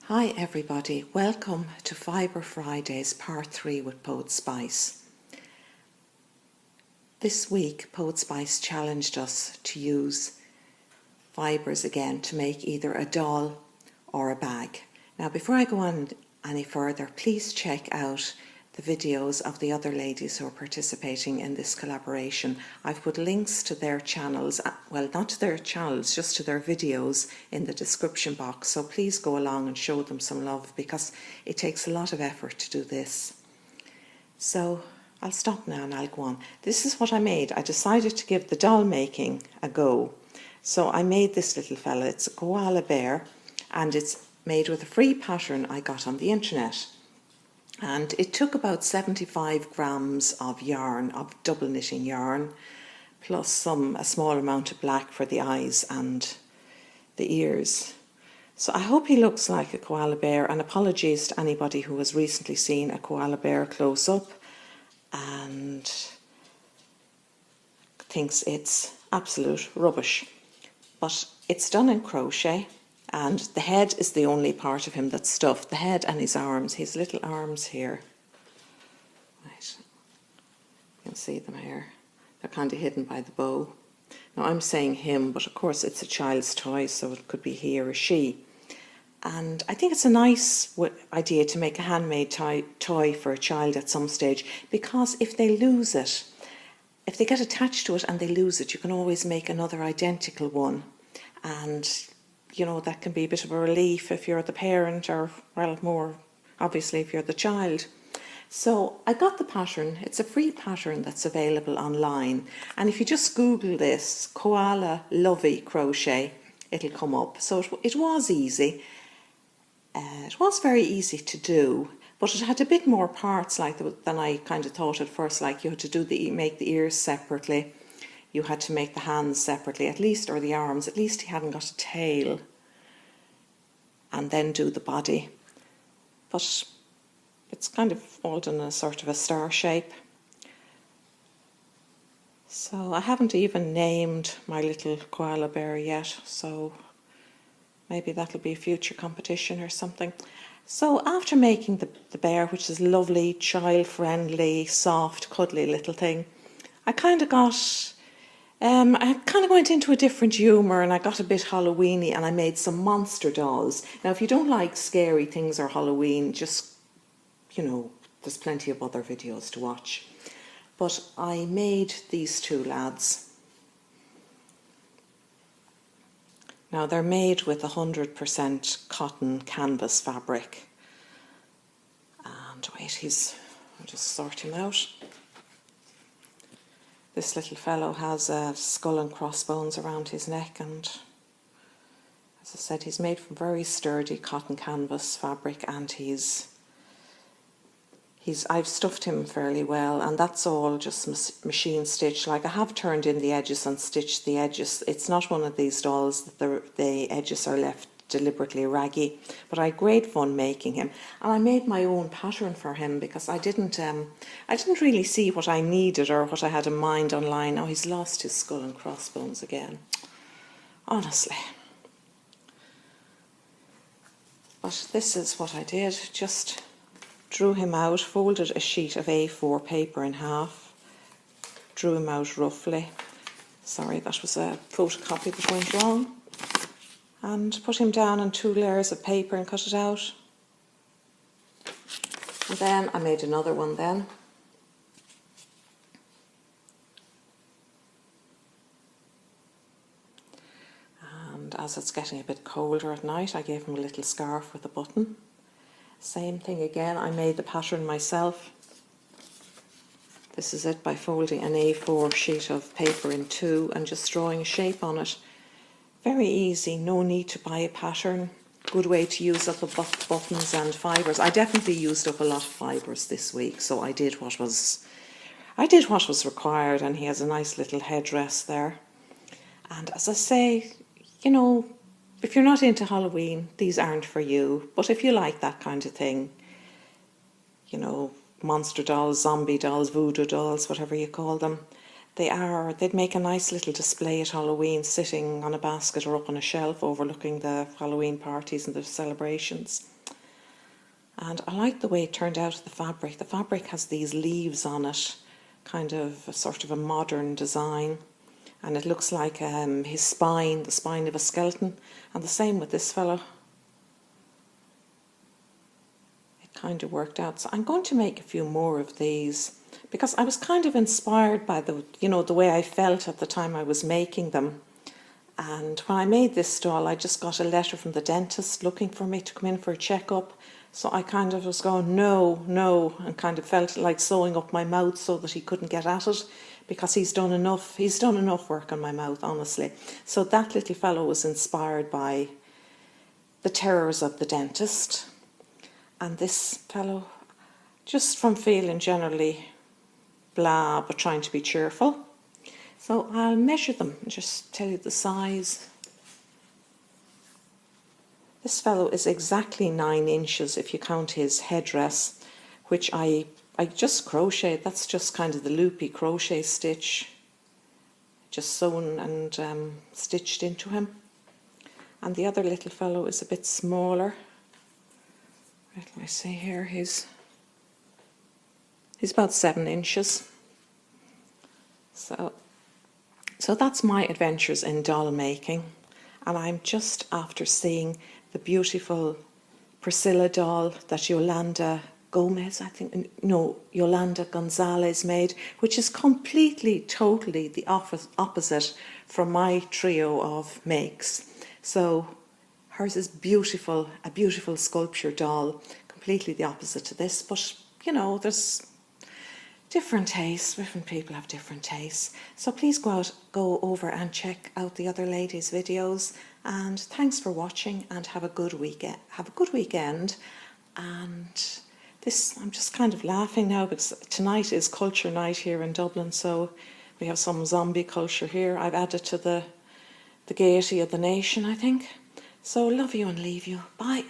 Hi everybody, welcome to Fibre Fridays Part 3 with Poetspice. This week Poetspice challenged us to use fibres again to make either a doll or a bag. Now before I go on any further, please check out the videos of the other ladies who are participating in this collaboration. I've put links to their channels, well not to their channels, just to their videos in the description box, so please go along and show them some love because it takes a lot of effort to do this. So I'll stop now and I'll go on. This is what I made. I decided to give the doll making a go. So I made this little fella. It's a koala bear and it's made with a free pattern I got on the internet. And it took about 75 grams of yarn, of double knitting yarn, plus a small amount of black for the eyes and the ears. So I hope he looks like a koala bear, and apologies to anybody who has recently seen a koala bear close up and thinks it's absolute rubbish. But it's done in crochet. And the head is the only part of him that's stuffed. The head and his arms, his little arms here. Right. You can see them here. They're kind of hidden by the bow. Now I'm saying him, but of course it's a child's toy, so it could be he or she. And I think it's a nice idea to make a handmade toy for a child at some stage, because if they lose it, if they get attached to it and they lose it, you can always make another identical one. And you know, that can be a bit of a relief if you're the parent, or, well, more obviously if you're the child. So I got the pattern. It's a free pattern that's available online. And if you just Google this, Koala Lovey Crochet, it'll come up. So it was easy. It was very easy to do, but it had a bit more parts than I kind of thought at first. Like you had to make the ears separately. You had to make the hands separately, at least, or the arms. At least he hadn't got a tail. And then do the body. But it's kind of all done in a sort of a star shape. So I haven't even named my little koala bear yet. So maybe that'll be a future competition or something. So after making the bear, which is lovely, child-friendly, soft, cuddly little thing, I kind of went into a different humour, and I got a bit Halloweeny, and I made some monster dolls. Now, if you don't like scary things or Halloween, just, you know, there's plenty of other videos to watch. But I made these two lads. Now, they're made with 100% cotton canvas fabric. And wait, I'll just sort him out. This little fellow has a skull and crossbones around his neck, and as I said, he's made from very sturdy cotton canvas fabric, and I've stuffed him fairly well, and that's all just machine stitch. Like, I have turned in the edges and stitched the edges. It's not one of these dolls that the edges are left deliberately raggy, but I had great fun making him. And I made my own pattern for him because I didn't really see what I needed or what I had in mind online. Now he's lost his skull and crossbones again, honestly. But this is what I did. Just drew him out, folded a sheet of A4 paper in half, drew him out roughly. Sorry, that was a photocopy that went wrong. And put him down on 2 layers of paper and cut it out. And then I made another one then. And as it's getting a bit colder at night, I gave him a little scarf with a button. Same thing again, I made the pattern myself. This is it, by folding an A4 sheet of paper in 2 and just drawing a shape on it. Very easy, no need to buy a pattern. Good way to use up the buttons and fibres. I definitely used up a lot of fibres this week, so I did what was required, and he has a nice little headdress there. And as I say, you know, if you're not into Halloween, these aren't for you. But if you like that kind of thing, you know, monster dolls, zombie dolls, voodoo dolls, whatever you call them, they'd make a nice little display at Halloween, sitting on a basket or up on a shelf overlooking the Halloween parties and the celebrations. And I like the way it turned out, the fabric. The fabric has these leaves on it, kind of a sort of a modern design. And it looks like his spine, the spine of a skeleton. And the same with this fellow. It kind of worked out. So I'm going to make a few more of these, because I was kind of inspired by the way I felt at the time I was making them. And when I made this doll, I just got a letter from the dentist looking for me to come in for a checkup. So I kind of was going, no, and kind of felt like sewing up my mouth so that he couldn't get at it, because he's done enough work on my mouth, honestly. So that little fellow was inspired by the terrors of the dentist. And this fellow, just from feeling generally blah, but trying to be cheerful. So I'll measure them and just tell you the size. This fellow is exactly 9 inches if you count his headdress, which I just crocheted. That's just kind of the loopy crochet stitch, just sewn and stitched into him. And the other little fellow is a bit smaller. Let me see here, he's about 7 inches. So that's my adventures in doll making. And I'm just after seeing the beautiful Priscilla doll that Yolanda Gonzalez made, which is completely, totally the opposite from my trio of makes. So hers is beautiful, a beautiful sculpture doll, completely the opposite to this. But, there's different tastes. Different people have different tastes. So please go over and check out the other ladies' videos. And thanks for watching, and have a good weekend. And I'm just kind of laughing now because tonight is culture night here in Dublin, so we have some zombie culture here. I've added to the gaiety of the nation, I think. So love you and leave you. Bye.